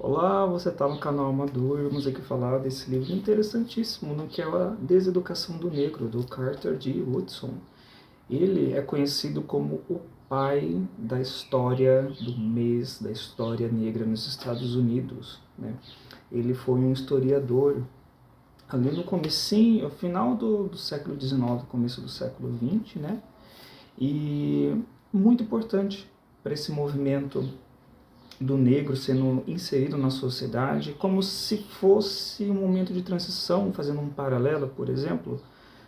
Olá, você está no canal Amador. Vamos aqui falar desse livro interessantíssimo, que é a Deseducação do Negro, do Carter G. Woodson. Ele é conhecido como o pai da história do mês, da história negra nos Estados Unidos, né? Ele foi um historiador ali no comecinho, final do século XIX, começo do século XX, né? E muito importante para esse movimento do negro sendo inserido na sociedade, como se fosse um momento de transição, fazendo um paralelo, por exemplo,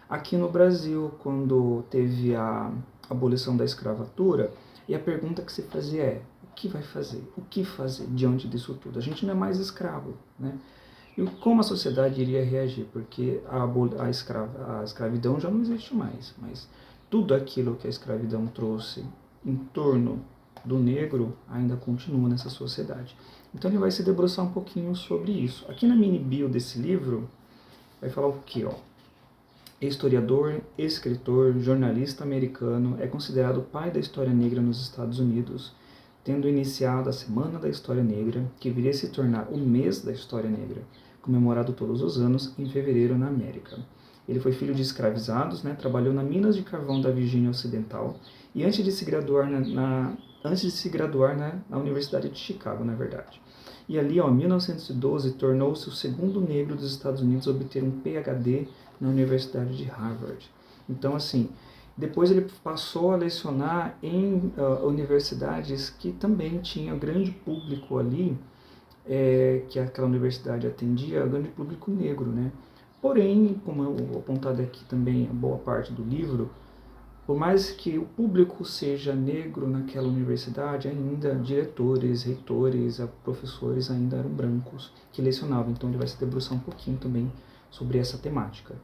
aqui no Brasil, quando teve a abolição da escravatura, e a pergunta que se fazia é: o que vai fazer? O que fazer diante disso tudo? A gente não é mais escravo, né? E como a sociedade iria reagir? Porque a escravidão já não existe mais, mas tudo aquilo que a escravidão trouxe em torno do negro ainda continua nessa sociedade. Então ele vai se debruçar um pouquinho sobre isso. Aqui na mini bio desse livro, vai falar o quê? Historiador, escritor, jornalista americano, é considerado o pai da história negra nos Estados Unidos, tendo iniciado a Semana da História Negra, que viria a se tornar o mês da História Negra, comemorado todos os anos em fevereiro na América. Ele foi filho de escravizados, né, trabalhou na minas de carvão da Virgínia Ocidental e antes de se graduar na Universidade de Chicago, na verdade. E ali, em 1912, tornou-se o segundo negro dos Estados Unidos a obter um PhD na Universidade de Harvard. Então, assim, depois ele passou a lecionar em universidades que também tinham grande público ali, que aquela universidade atendia, grande público negro, né? Porém, como eu apontado aqui também, a boa parte do livro, por mais que o público seja negro naquela universidade, ainda diretores, reitores, professores ainda eram brancos que lecionavam. Então ele vai se debruçar um pouquinho também sobre essa temática.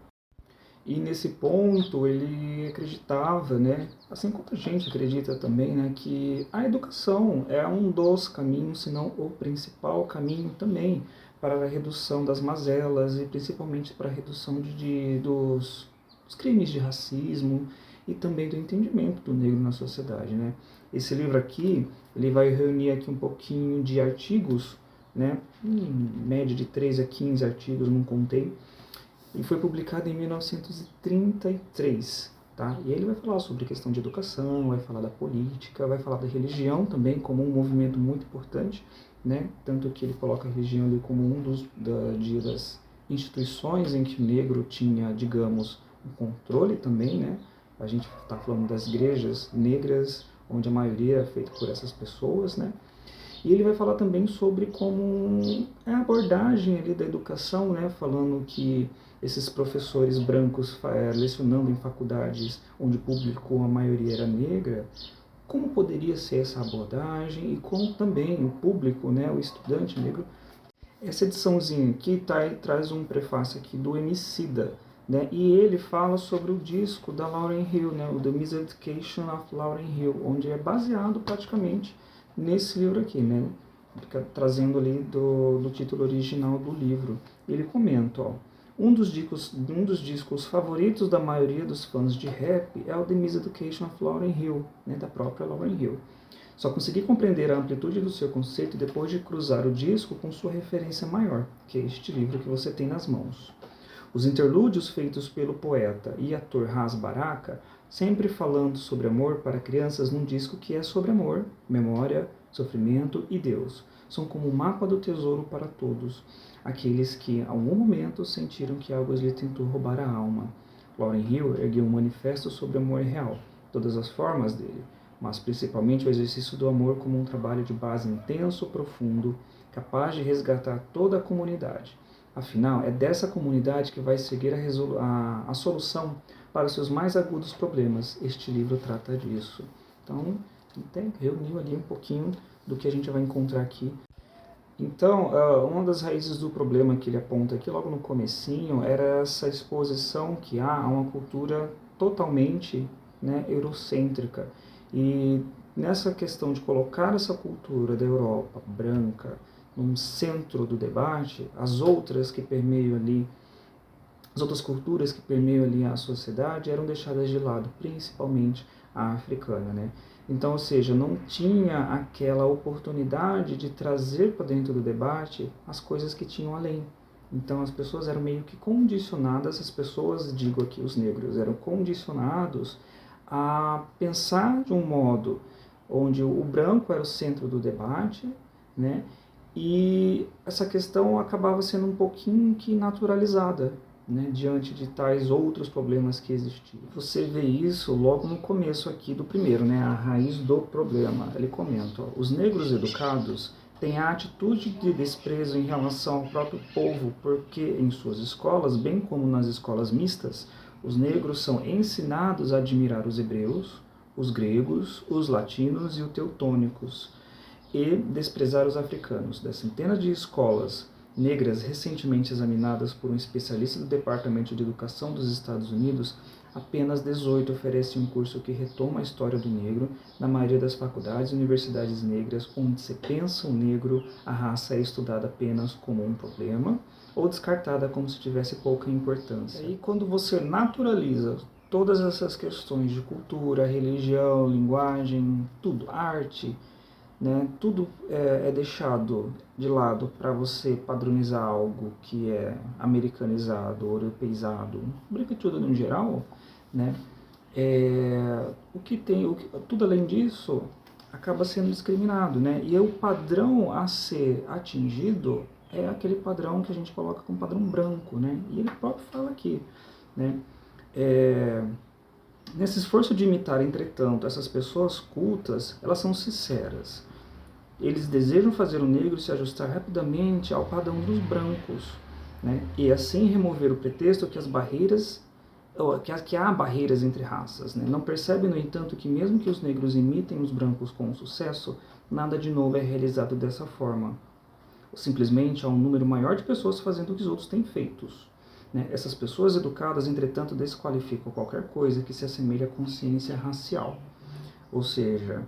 E nesse ponto ele acreditava, né, assim como a gente acredita também, né, que a educação é um dos caminhos, se não o principal caminho também para a redução das mazelas e principalmente para a redução dos crimes de racismo e também do entendimento do negro na sociedade, né. Esse livro aqui, ele vai reunir aqui um pouquinho de artigos, né, em média de 3 a 15 artigos, não contei, e foi publicado em 1933, tá? E ele vai falar sobre questão de educação, vai falar da política, vai falar da religião também como um movimento muito importante, né? Tanto que ele coloca a religião ali como um das instituições em que o negro tinha, digamos, um controle também, né? A gente está falando das igrejas negras, onde a maioria é feita por essas pessoas, né? E ele vai falar também sobre como é a abordagem ali da educação, né? Falando que esses professores brancos lecionando em faculdades onde o público, a maioria era negra, como poderia ser essa abordagem e como também o público, né, o estudante negro. Essa ediçãozinha aqui traz um prefácio aqui do Emicida, né, e ele fala sobre o disco da Lauryn Hill, né, o The Miseducation of Lauryn Hill, onde é baseado praticamente nesse livro aqui, né, trazendo ali do título original do livro. Ele comenta, um dos discos favoritos da maioria dos fãs de rap é o The Miseducation of Lauryn Hill, né, da própria Lauryn Hill. Só consegui compreender a amplitude do seu conceito depois de cruzar o disco com sua referência maior, que é este livro que você tem nas mãos. Os interlúdios feitos pelo poeta e ator Ras Baraka, sempre falando sobre amor para crianças num disco que é sobre amor, memória, sofrimento e Deus, são como um mapa do tesouro para todos, aqueles que, em algum momento, sentiram que algo lhe tentou roubar a alma. Lauryn Hill ergueu um manifesto sobre o amor real, todas as formas dele, mas principalmente o exercício do amor como um trabalho de base intenso, profundo, capaz de resgatar toda a comunidade. Afinal, é dessa comunidade que vai seguir a solução para os seus mais agudos problemas. Este livro trata disso. Então, até reuniu ali um pouquinho do que a gente vai encontrar aqui. Então, uma das raízes do problema que ele aponta aqui logo no comecinho era essa exposição que há a uma cultura totalmente, né, eurocêntrica. E nessa questão de colocar essa cultura da Europa branca no centro do debate, as outras culturas que permeiam ali a sociedade eram deixadas de lado, principalmente a africana, né? Então, ou seja, não tinha aquela oportunidade de trazer para dentro do debate as coisas que tinham além. Então, as pessoas eram meio que condicionadas, as pessoas, digo aqui os negros, eram condicionados a pensar de um modo onde o branco era o centro do debate, né? E essa questão acabava sendo um pouquinho que naturalizada, né, diante de tais outros problemas que existiam. Você vê isso logo no começo aqui do primeiro, né, a raiz do problema. Ele comenta, ó, os negros educados têm a atitude de desprezo em relação ao próprio povo, porque em suas escolas, bem como nas escolas mistas, os negros são ensinados a admirar os hebreus, os gregos, os latinos e os teutônicos, e desprezar os africanos. Das centenas de escolas negras recentemente examinadas por um especialista do Departamento de Educação dos Estados Unidos, apenas 18 oferecem um curso que retoma a história do negro. Na maioria das faculdades e universidades negras, onde se pensa o negro, a raça é estudada apenas como um problema ou descartada como se tivesse pouca importância. E quando você naturaliza todas essas questões de cultura, religião, linguagem, tudo, arte, né, tudo é deixado de lado para você padronizar algo que é americanizado, europeizado, branquitude no geral, né, tudo além disso acaba sendo discriminado, né, e o padrão a ser atingido é aquele padrão que a gente coloca como padrão branco, né, e ele próprio fala aqui, né, nesse esforço de imitar, entretanto, essas pessoas cultas, elas são sinceras. Eles desejam fazer o negro se ajustar rapidamente ao padrão dos brancos, né? E assim remover o pretexto que que há barreiras entre raças, né? Não percebem, no entanto, que mesmo que os negros imitem os brancos com sucesso, nada de novo é realizado dessa forma. Simplesmente há um número maior de pessoas fazendo o que os outros têm feito, né? Essas pessoas educadas, entretanto, desqualificam qualquer coisa que se assemelhe à consciência racial. Ou seja,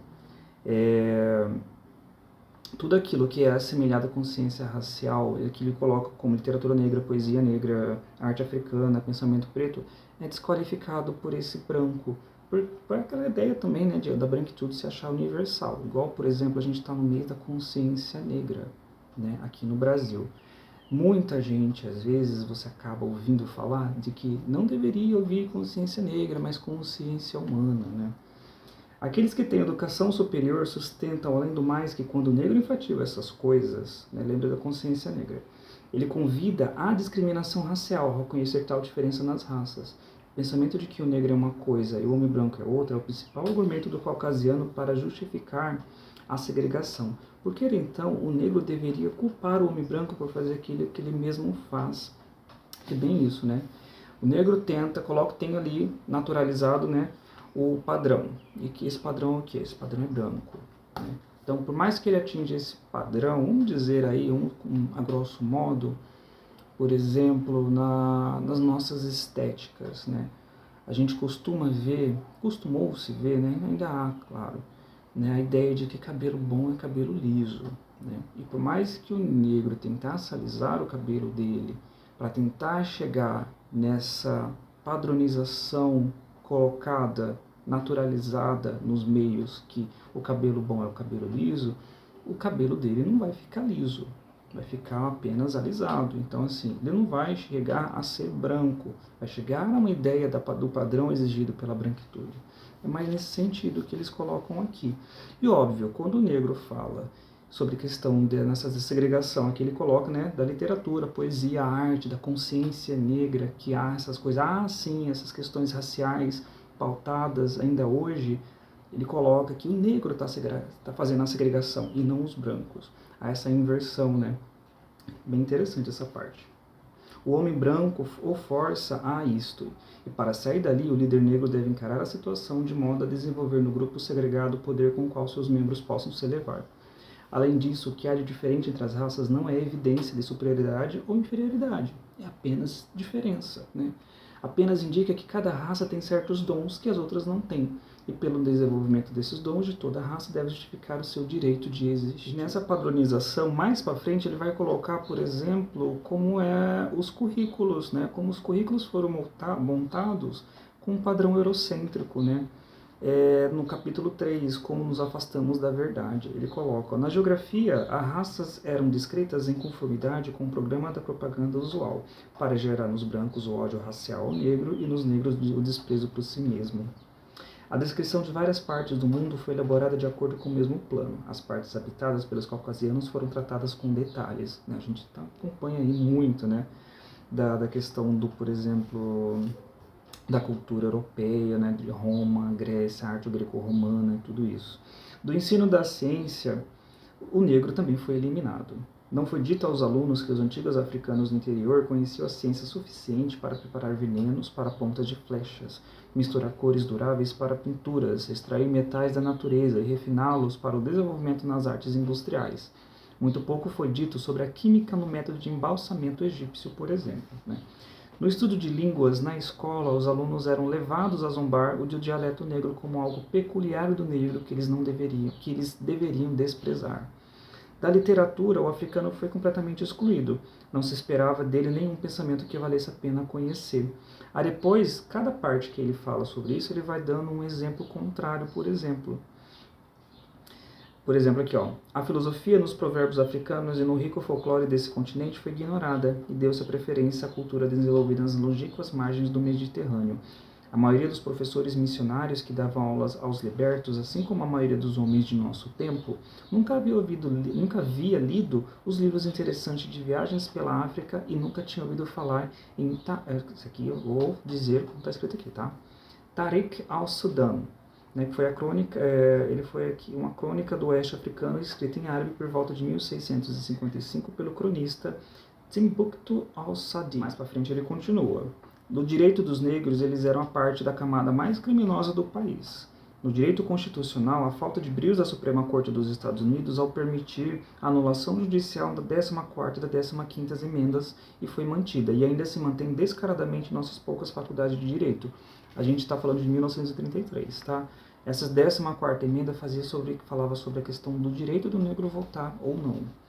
tudo aquilo que é assemelhado à consciência racial, que ele coloca como literatura negra, poesia negra, arte africana, pensamento preto, é desqualificado por esse branco, por aquela ideia também, né, da branquitude se achar universal. Igual, por exemplo, a gente está no meio da consciência negra, né, aqui no Brasil. Muita gente, às vezes, você acaba ouvindo falar de que não deveria ouvir consciência negra, mas consciência humana, né? Aqueles que têm educação superior sustentam, além do mais, que quando o negro enfatiza essas coisas, né, lembra da consciência negra, ele convida à discriminação racial, ao reconhecer tal diferença nas raças. O pensamento de que o negro é uma coisa e o homem branco é outra é o principal argumento do caucasiano para justificar a segregação. Por que então o negro deveria culpar o homem branco por fazer aquilo que ele mesmo faz? É bem isso, né? O negro tem ali naturalizado, né, o padrão. E que esse padrão é o quê? Esse padrão é branco, né? Então, por mais que ele atinja esse padrão, vamos dizer aí, a grosso modo, por exemplo, nas nossas estéticas, né? A gente costumou-se ver, né? Ainda há, claro, né, a ideia de que cabelo bom é cabelo liso, né? E por mais que o negro tentasse alisar o cabelo dele para tentar chegar nessa padronização colocada, naturalizada nos meios, que o cabelo bom é o cabelo liso, o cabelo dele não vai ficar liso, vai ficar apenas alisado. Então, assim, ele não vai chegar a ser branco, vai chegar a uma ideia do padrão exigido pela branquitude. É mais nesse sentido que eles colocam aqui. E óbvio, quando o negro fala sobre a questão dessa segregação, aqui ele coloca, né, da literatura, poesia, arte, da consciência negra, que há essas coisas, sim, essas questões raciais pautadas ainda hoje, ele coloca que o negro está fazendo a segregação e não os brancos. Há essa inversão, né? Bem interessante essa parte. O homem branco o força a isto, e para sair dali, o líder negro deve encarar a situação de modo a desenvolver no grupo segregado o poder com o qual seus membros possam se elevar. Além disso, o que há de diferente entre as raças não é evidência de superioridade ou inferioridade, é apenas diferença, né? Apenas indica que cada raça tem certos dons que as outras não têm, e pelo desenvolvimento desses dons de toda raça deve justificar o seu direito de existir. Nessa padronização, mais para frente, ele vai colocar, por exemplo, como os currículos, né? Como os currículos foram montados com um padrão eurocêntrico, né? No capítulo 3, como nos afastamos da verdade, ele coloca: na geografia, as raças eram descritas em conformidade com o programa da propaganda usual, para gerar nos brancos o ódio racial ao negro e nos negros o desprezo por si mesmo. A descrição de várias partes do mundo foi elaborada de acordo com o mesmo plano. As partes habitadas pelos caucasianos foram tratadas com detalhes. A gente acompanha aí muito, né, da questão do, por exemplo, da cultura europeia, né, de Roma, Grécia, arte greco-romana e tudo isso. Do ensino da ciência, o negro também foi eliminado. Não foi dito aos alunos que os antigos africanos do interior conheciam a ciência suficiente para preparar venenos para pontas de flechas, misturar cores duráveis para pinturas, extrair metais da natureza e refiná-los para o desenvolvimento nas artes industriais. Muito pouco foi dito sobre a química no método de embalsamento egípcio, por exemplo, né? No estudo de línguas, na escola, os alunos eram levados a zombar o dialeto negro como algo peculiar do negro que eles deveriam desprezar. Da literatura, o africano foi completamente excluído. Não se esperava dele nenhum pensamento que valesse a pena conhecer. Depois, cada parte que ele fala sobre isso, ele vai dando um exemplo contrário, por exemplo. Por exemplo, aqui, ó, a filosofia nos provérbios africanos e no rico folclore desse continente foi ignorada e deu-se a preferência à cultura desenvolvida nas longínquas margens do Mediterrâneo. A maioria dos professores missionários que davam aulas aos libertos, assim como a maioria dos homens de nosso tempo, nunca havia lido os livros interessantes de viagens pela África e nunca tinha ouvido falar em... Isso aqui eu vou dizer como está escrito aqui, tá? Tariq al-Sudan, né, que foi a crônica, ele foi aqui uma crônica do oeste africano escrita em árabe por volta de 1655 pelo cronista Timbuktu al-Sadi. Mais para frente ele continua. No direito dos negros, eles eram a parte da camada mais criminosa do país. No direito constitucional, a falta de brios da Suprema Corte dos Estados Unidos ao permitir a anulação judicial da 14ª e da 15ª emendas e foi mantida, e ainda se mantém descaradamente em nossas poucas faculdades de direito. A gente está falando de 1933, tá? Essa 14ª emenda falava sobre a questão do direito do negro votar ou não.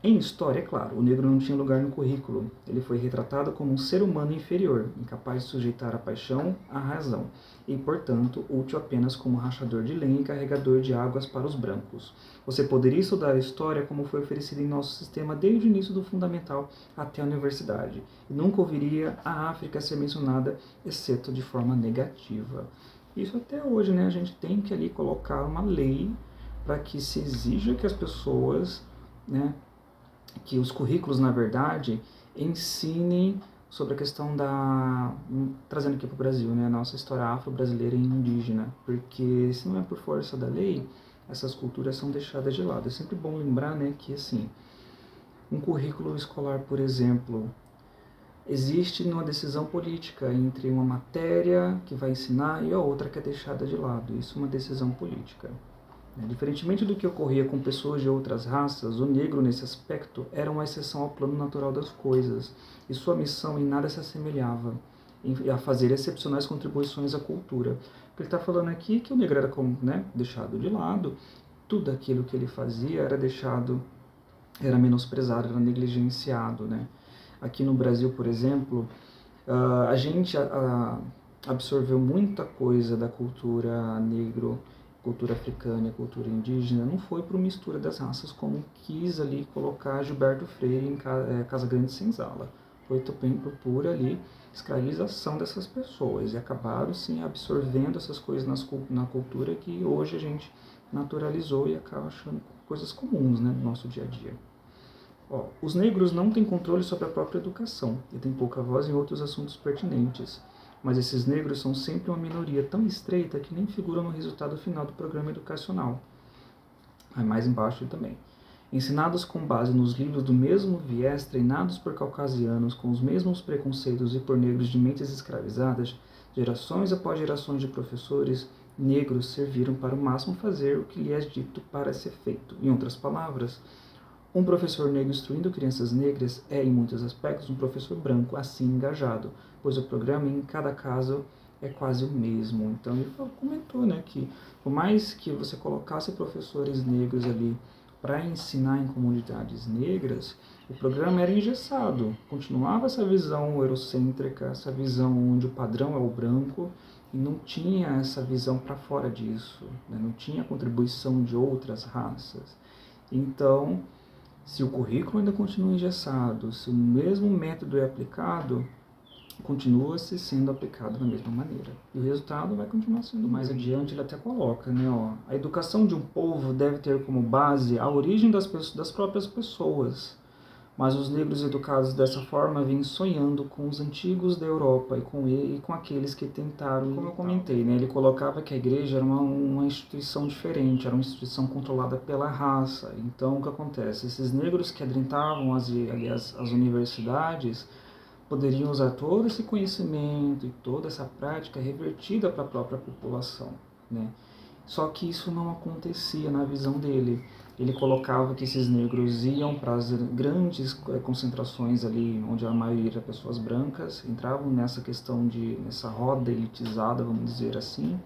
Em história, é claro, o negro não tinha lugar no currículo. Ele foi retratado como um ser humano inferior, incapaz de sujeitar a paixão à razão, e, portanto, útil apenas como rachador de lenha e carregador de águas para os brancos. Você poderia estudar a história como foi oferecida em nosso sistema desde o início do fundamental até a universidade, e nunca ouviria a África ser mencionada, exceto de forma negativa. Isso até hoje, né? A gente tem que ali colocar uma lei para que se exija que as pessoas, né, que os currículos, na verdade, ensinem sobre a questão trazendo aqui para o Brasil, né, a nossa história afro-brasileira e indígena, porque se não é por força da lei, essas culturas são deixadas de lado. É sempre bom lembrar, né, que assim, um currículo escolar, por exemplo, existe uma decisão política entre uma matéria que vai ensinar e a outra que é deixada de lado. Isso é uma decisão política. Diferentemente do que ocorria com pessoas de outras raças, o negro, nesse aspecto, era uma exceção ao plano natural das coisas, e sua missão em nada se assemelhava a fazer excepcionais contribuições à cultura. O que ele está falando aqui é que o negro era deixado de lado, tudo aquilo que ele fazia era menosprezado, era negligenciado. Né? Aqui no Brasil, por exemplo, a gente absorveu muita coisa da cultura negro, cultura africana e cultura indígena, não foi por mistura das raças como quis ali colocar Gilberto Freire em Casa Grande Senzala. Foi também por pura ali escravização dessas pessoas e acabaram sim absorvendo essas coisas na cultura que hoje a gente naturalizou e acaba achando coisas comuns, né, no nosso dia a dia. Os negros não têm controle sobre a própria educação e têm pouca voz em outros assuntos pertinentes. Mas esses negros são sempre uma minoria tão estreita que nem figuram no resultado final do programa educacional. Aí mais embaixo também. Ensinados com base nos livros do mesmo viés, treinados por caucasianos com os mesmos preconceitos e por negros de mentes escravizadas, gerações após gerações de professores negros serviram para o máximo fazer o que lhe é dito para ser feito. Em outras palavras, um professor negro instruindo crianças negras é, em muitos aspectos, um professor branco assim engajado, pois o programa, em cada caso, é quase o mesmo. Então, ele comentou, né, que por mais que você colocasse professores negros ali para ensinar em comunidades negras, o programa era engessado. Continuava essa visão eurocêntrica, essa visão onde o padrão é o branco, e não tinha essa visão para fora disso, né? Não tinha contribuição de outras raças. Então, se o currículo ainda continua engessado, se o mesmo método é aplicado, continua-se sendo aplicado da mesma maneira. E o resultado vai continuar sendo mais adiante, ele até coloca, né, ó, a educação de um povo deve ter como base a origem das próprias pessoas. Mas os negros educados dessa forma vêm sonhando com os antigos da Europa e com aqueles que tentaram, como eu comentei, né, ele colocava que a igreja era uma instituição diferente, era uma instituição controlada pela raça. Então, o que acontece? Esses negros que adentravam as universidades poderiam usar todo esse conhecimento e toda essa prática revertida para a própria população, né? Só que isso não acontecia na visão dele. Ele colocava que esses negros iam para as grandes concentrações ali, onde a maioria eram pessoas brancas, entravam nessa questão nessa roda elitizada, vamos dizer assim,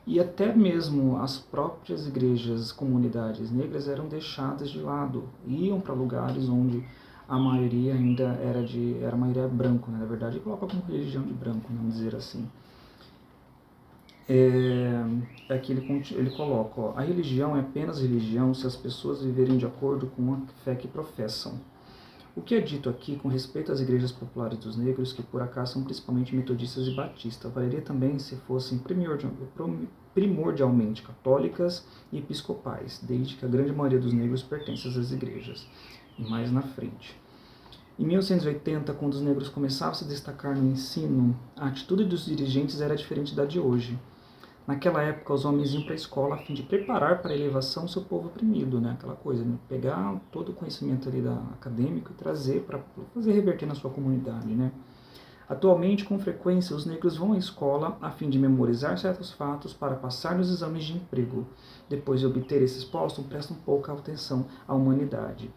e até mesmo as próprias igrejas, comunidades negras eram deixadas de lado, iam para lugares onde a maioria ainda era a maioria branco, né? Na verdade, ele coloca como religião de branco, vamos dizer assim. Aqui ele coloca, ó, a religião é apenas religião se as pessoas viverem de acordo com a fé que professam. O que é dito aqui com respeito às igrejas populares dos negros, que por acaso são principalmente metodistas e batistas, valeria também se fossem primordialmente católicas e episcopais, desde que a grande maioria dos negros pertence às igrejas. E mais na frente. Em 1880, quando os negros começavam a se destacar no ensino, a atitude dos dirigentes era diferente da de hoje. Naquela época, os homens iam para a escola a fim de preparar para a elevação o seu povo oprimido, né? Aquela coisa, né? Pegar todo o conhecimento ali acadêmico e trazer para fazer reverter na sua comunidade, né? Atualmente, com frequência, os negros vão à escola a fim de memorizar certos fatos para passar nos exames de emprego. Depois de obter esses postos, prestam pouca atenção à humanidade.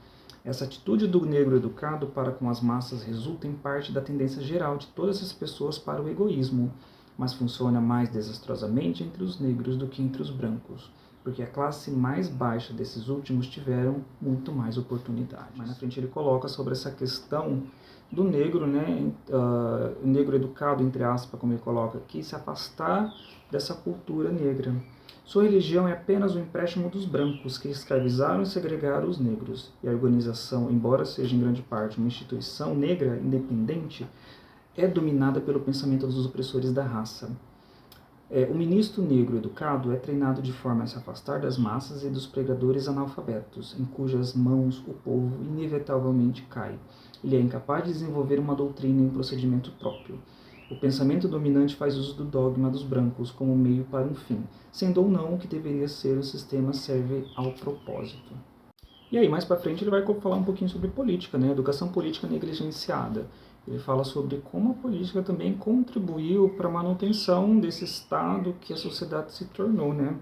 Essa atitude do negro educado para com as massas resulta em parte da tendência geral de todas as pessoas para o egoísmo, mas funciona mais desastrosamente entre os negros do que entre os brancos, porque a classe mais baixa desses últimos tiveram muito mais oportunidades. Mais na frente ele coloca sobre essa questão do negro, né, o negro educado, entre aspas, como ele coloca aqui, se afastar dessa cultura negra. Sua religião é apenas um empréstimo dos brancos, que escravizaram e segregaram os negros, e a organização, embora seja em grande parte uma instituição negra independente, é dominada pelo pensamento dos opressores da raça. O ministro negro educado é treinado de forma a se afastar das massas e dos pregadores analfabetos, em cujas mãos o povo inevitavelmente cai. Ele é incapaz de desenvolver uma doutrina e um procedimento próprio. O pensamento dominante faz uso do dogma dos brancos como meio para um fim, sendo ou não o que deveria ser o sistema serve ao propósito. E aí, mais para frente, ele vai falar um pouquinho sobre política, né? Educação política negligenciada. Ele fala sobre como a política também contribuiu para a manutenção desse estado que a sociedade se tornou, né?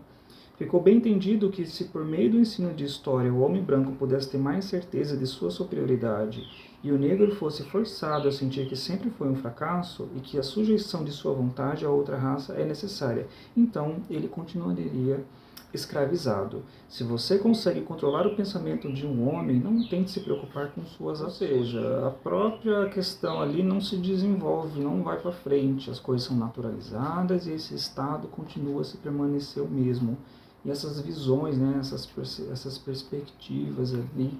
Ficou bem entendido que se por meio do ensino de história o homem branco pudesse ter mais certeza de sua superioridade e o negro fosse forçado a sentir que sempre foi um fracasso e que a sujeição de sua vontade a outra raça é necessária, então ele continuaria escravizado. Se você consegue controlar o pensamento de um homem, não tente se preocupar com suas ações. Ou seja, a própria questão ali não se desenvolve, não vai para frente, as coisas são naturalizadas e esse estado continua a se permanecer o mesmo. E essas visões, né, essas perspectivas ali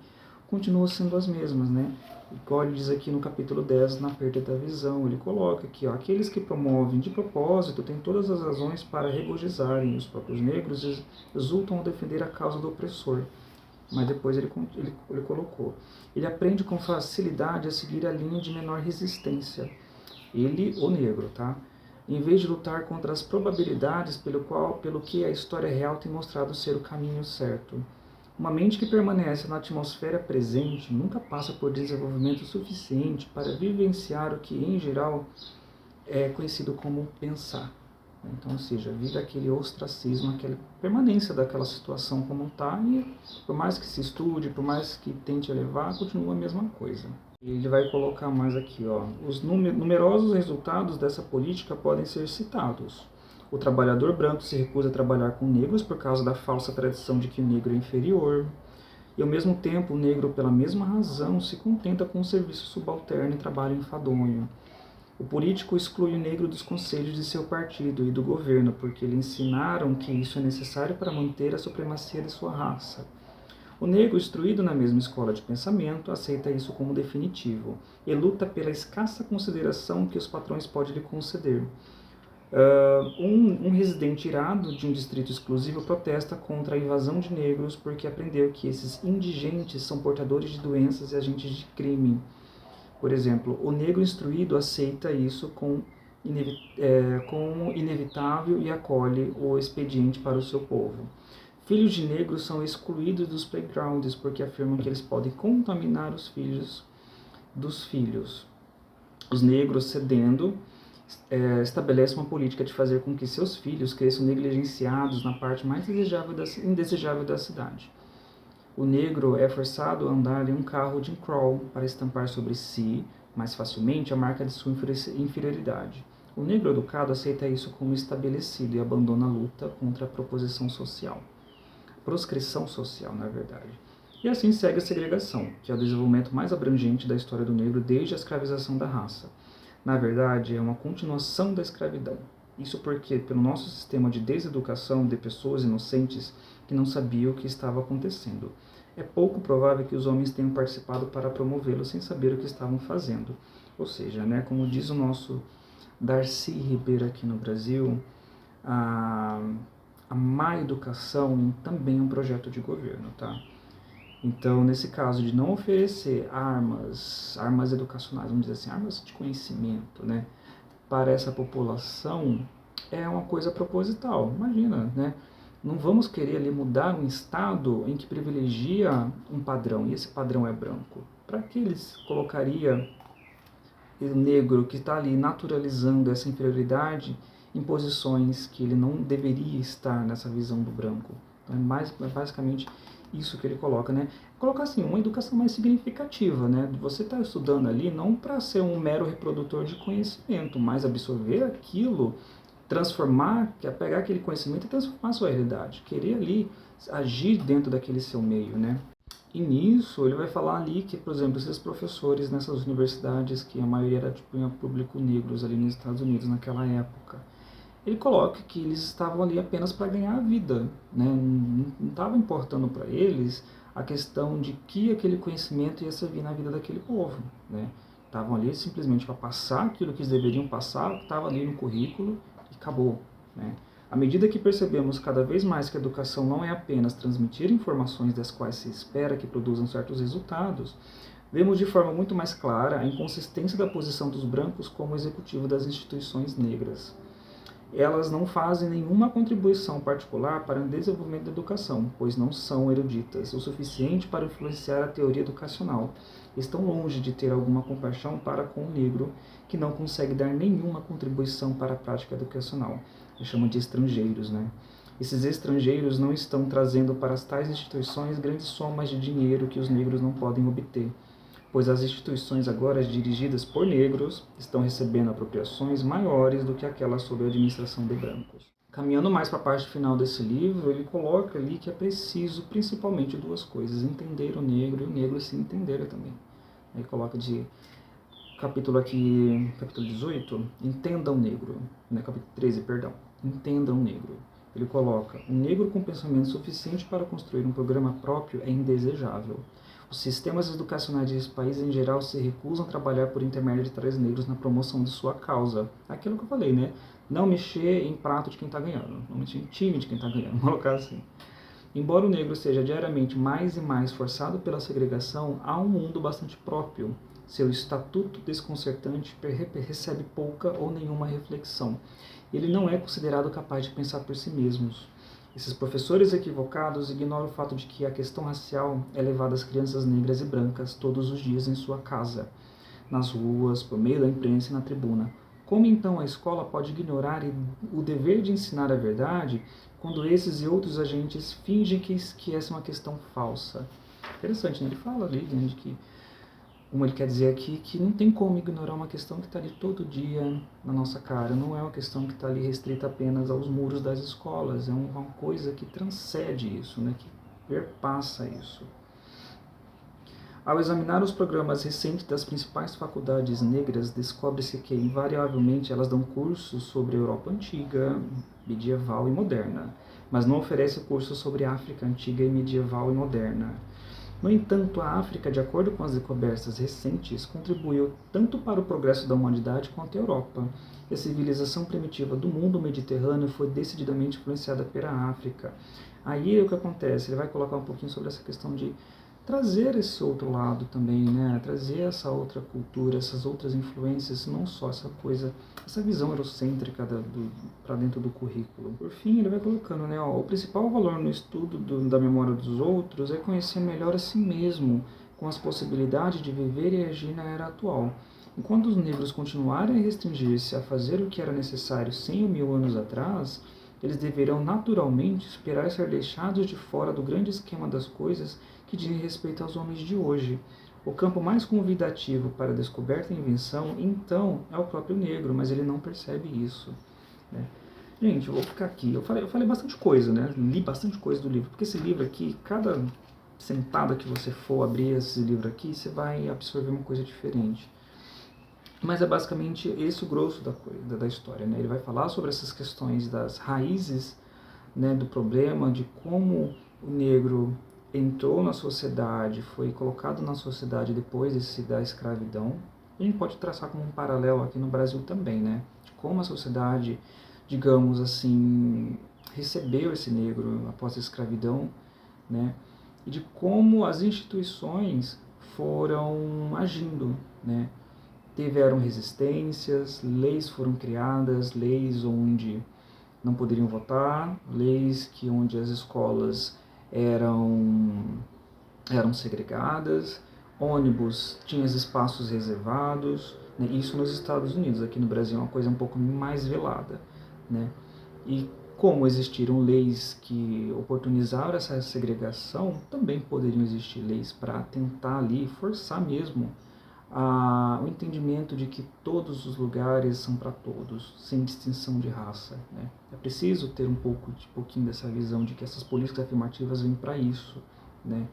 continuam sendo as mesmas, né? Igual ele diz aqui no capítulo 10, na perda da visão, ele coloca aqui, ó, aqueles que promovem de propósito têm todas as razões para regozijarem, os próprios negros exultam ao defender a causa do opressor. Mas depois ele colocou, ele aprende com facilidade a seguir a linha de menor resistência. Ele, o negro, tá? Em vez de lutar contra as probabilidades pelo que a história real tem mostrado ser o caminho certo. Uma mente que permanece na atmosfera presente nunca passa por desenvolvimento suficiente para vivenciar o que, em geral, é conhecido como pensar. Então, ou seja, vive aquele ostracismo, aquela permanência daquela situação como está, e por mais que se estude, por mais que tente elevar, continua a mesma coisa. Ele vai colocar mais aqui, ó, os numerosos resultados dessa política podem ser citados. O trabalhador branco se recusa a trabalhar com negros por causa da falsa tradição de que o negro é inferior. E, ao mesmo tempo, o negro, pela mesma razão, se contenta com um serviço subalterno e trabalho enfadonho. O político exclui o negro dos conselhos de seu partido e do governo, porque lhe ensinaram que isso é necessário para manter a supremacia de sua raça. O negro, instruído na mesma escola de pensamento, aceita isso como definitivo e luta pela escassa consideração que os patrões podem lhe conceder. Um residente irado de um distrito exclusivo protesta contra a invasão de negros porque aprendeu que esses indigentes são portadores de doenças e agentes de crime. Por exemplo, o negro instruído aceita isso com inevitável e acolhe o expediente para o seu povo. Filhos de negros são excluídos dos playgrounds porque afirmam que eles podem contaminar os filhos dos filhos. Os negros, cedendo, estabelecem uma política de fazer com que seus filhos cresçam negligenciados na parte mais indesejável da cidade. O negro é forçado a andar em um carro Jim Crow para estampar sobre si, mais facilmente, a marca de sua inferioridade. O negro educado aceita isso como estabelecido e abandona a luta contra a proscrição social, na verdade. E assim segue a segregação, que é o desenvolvimento mais abrangente da história do negro desde a escravização da raça. Na verdade, é uma continuação da escravidão. Isso porque, pelo nosso sistema de deseducação de pessoas inocentes que não sabiam o que estava acontecendo, é pouco provável que os homens tenham participado para promovê-lo sem saber o que estavam fazendo. Ou seja, como diz o nosso Darcy Ribeiro aqui no Brasil, a má educação também é um projeto de governo, tá? Então, nesse caso de não oferecer armas educacionais, vamos dizer assim, armas de conhecimento, para essa população, é uma coisa proposital. Imagina, Não vamos querer ali mudar um estado em que privilegia um padrão, e esse padrão é branco. Para que eles colocaria o negro que está ali naturalizando essa inferioridade em posições que ele não deveria estar nessa visão do branco? Então, é basicamente isso que ele coloca, Colocar assim, uma educação mais significativa, Você está estudando ali não para ser um mero reprodutor de conhecimento, mas absorver aquilo, pegar aquele conhecimento e transformar a sua realidade, querer ali agir dentro daquele seu meio, E nisso ele vai falar ali que, por exemplo, esses professores nessas universidades, que a maioria era público negros ali nos Estados Unidos naquela época, ele coloca que eles estavam ali apenas para ganhar a vida, Não estava importando para eles a questão de que aquele conhecimento ia servir na vida daquele povo, Estavam ali simplesmente para passar aquilo que eles deveriam passar, estava ali no currículo e acabou, À medida que percebemos cada vez mais que a educação não é apenas transmitir informações das quais se espera que produzam certos resultados, vemos de forma muito mais clara a inconsistência da posição dos brancos como executivo das instituições negras. Elas não fazem nenhuma contribuição particular para o desenvolvimento da educação, pois não são eruditas o suficiente para influenciar a teoria educacional. Estão longe de ter alguma compaixão para com o negro, que não consegue dar nenhuma contribuição para a prática educacional. Eles chamam de estrangeiros, Esses estrangeiros não estão trazendo para as tais instituições grandes somas de dinheiro que os negros não podem obter, pois as instituições agora dirigidas por negros estão recebendo apropriações maiores do que aquelas sob a administração de brancos. Caminhando mais para a parte final desse livro, ele coloca ali que é preciso principalmente duas coisas: entender o negro e o negro se entender também. Ele coloca de capítulo 18, entenda o negro, capítulo 13, perdão, entenda o negro. Ele coloca: um negro com pensamento suficiente para construir um programa próprio é indesejável. Os sistemas educacionais desse país, em geral, se recusam a trabalhar por intermédio de tais negros na promoção de sua causa. Aquilo que eu falei, Não mexer em prato de quem está ganhando, não mexer em time de quem está ganhando, vamos colocar assim. Embora o negro seja diariamente mais e mais forçado pela segregação, há um mundo bastante próprio. Seu estatuto desconcertante recebe pouca ou nenhuma reflexão. Ele não é considerado capaz de pensar por si mesmos. Esses professores equivocados ignoram o fato de que a questão racial é levada às crianças negras e brancas todos os dias em sua casa, nas ruas, por meio da imprensa e na tribuna. Como então a escola pode ignorar o dever de ensinar a verdade quando esses e outros agentes fingem que essa é uma questão falsa? Interessante, Ele fala ali, de que, como ele quer dizer aqui, que não tem como ignorar uma questão que está ali todo dia na nossa cara. Não é uma questão que está ali restrita apenas aos muros das escolas. É uma coisa que transcende isso, que perpassa isso. Ao examinar os programas recentes das principais faculdades negras, descobre-se que, invariavelmente, elas dão cursos sobre a Europa antiga, medieval e moderna, mas não oferecem cursos sobre a África antiga e medieval e moderna. No entanto, a África, de acordo com as descobertas recentes, contribuiu tanto para o progresso da humanidade quanto a Europa. E a civilização primitiva do mundo mediterrâneo foi decididamente influenciada pela África. Aí o que acontece? Ele vai colocar um pouquinho sobre essa questão de trazer esse outro lado também, né? Trazer essa outra cultura, essas outras influências, não só essa coisa, essa visão eurocêntrica para dentro do currículo. Por fim, ele vai colocando, né? O principal valor no estudo da memória dos outros é conhecer melhor a si mesmo, com as possibilidades de viver e agir na era atual. Enquanto os negros continuarem a restringir-se a fazer o que era necessário 100 ou 1000 anos atrás, eles deverão naturalmente esperar ser deixados de fora do grande esquema das coisas que dizem respeito aos homens de hoje. O campo mais convidativo para a descoberta e invenção, então, é o próprio negro, mas ele não percebe isso, né? Gente, eu vou ficar aqui. Eu falei bastante coisa, né? Li bastante coisa do livro, porque esse livro aqui, cada sentada que você for abrir esse livro aqui, você vai absorver uma coisa diferente. Mas é basicamente esse o grosso da história, né? Ele vai falar sobre essas questões das raízes, né, do problema, de como o negro entrou na sociedade, foi colocado na sociedade depois da escravidão. A gente pode traçar como um paralelo aqui no Brasil também, né? De como a sociedade, digamos assim, recebeu esse negro após a escravidão, né? E de como as instituições foram agindo, né? Tiveram resistências, leis foram criadas, leis onde não poderiam votar, leis onde as escolas eram segregadas, ônibus tinham espaços reservados, né? Isso nos Estados Unidos. Aqui no Brasil é uma coisa um pouco mais velada, né? E como existiram leis que oportunizaram essa segregação, também poderiam existir leis para tentar ali forçar mesmo o entendimento de que todos os lugares são para todos, sem distinção de raça, né? É preciso ter um pouquinho dessa visão de que essas políticas afirmativas vêm para isso, né?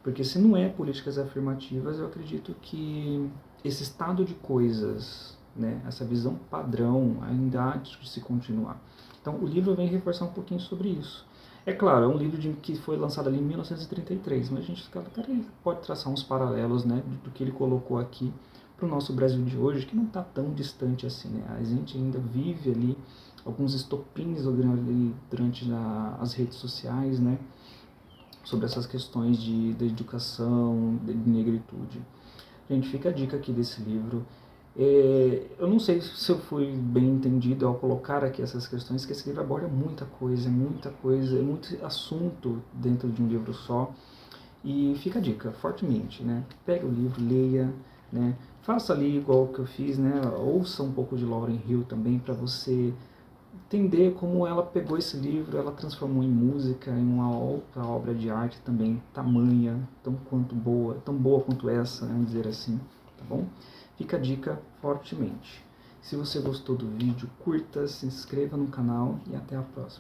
Porque se não é políticas afirmativas, eu acredito que esse estado de coisas, né, essa visão padrão ainda há de se continuar. Então o livro vem reforçar um pouquinho sobre isso. É claro, é um livro que foi lançado ali em 1933, mas a gente pode traçar uns paralelos, né, do que ele colocou aqui para o nosso Brasil de hoje, que não está tão distante assim, né? A gente ainda vive ali alguns estopins durante as redes sociais, né, sobre essas questões de educação, de negritude. Gente, fica a dica aqui desse livro. Eu não sei se eu fui bem entendido ao colocar aqui essas questões, que esse livro aborda muita coisa, é muito assunto dentro de um livro só. E fica a dica, fortemente, né? Pega o livro, leia, né? Faça ali igual que eu fiz, né? Ouça um pouco de Lauryn Hill também, para você entender como ela pegou esse livro, ela transformou em música, em uma outra obra de arte também, tamanha, tão boa quanto essa, vamos dizer assim, tá bom? Fica a dica fortemente. Se você gostou do vídeo, curta, se inscreva no canal e até a próxima.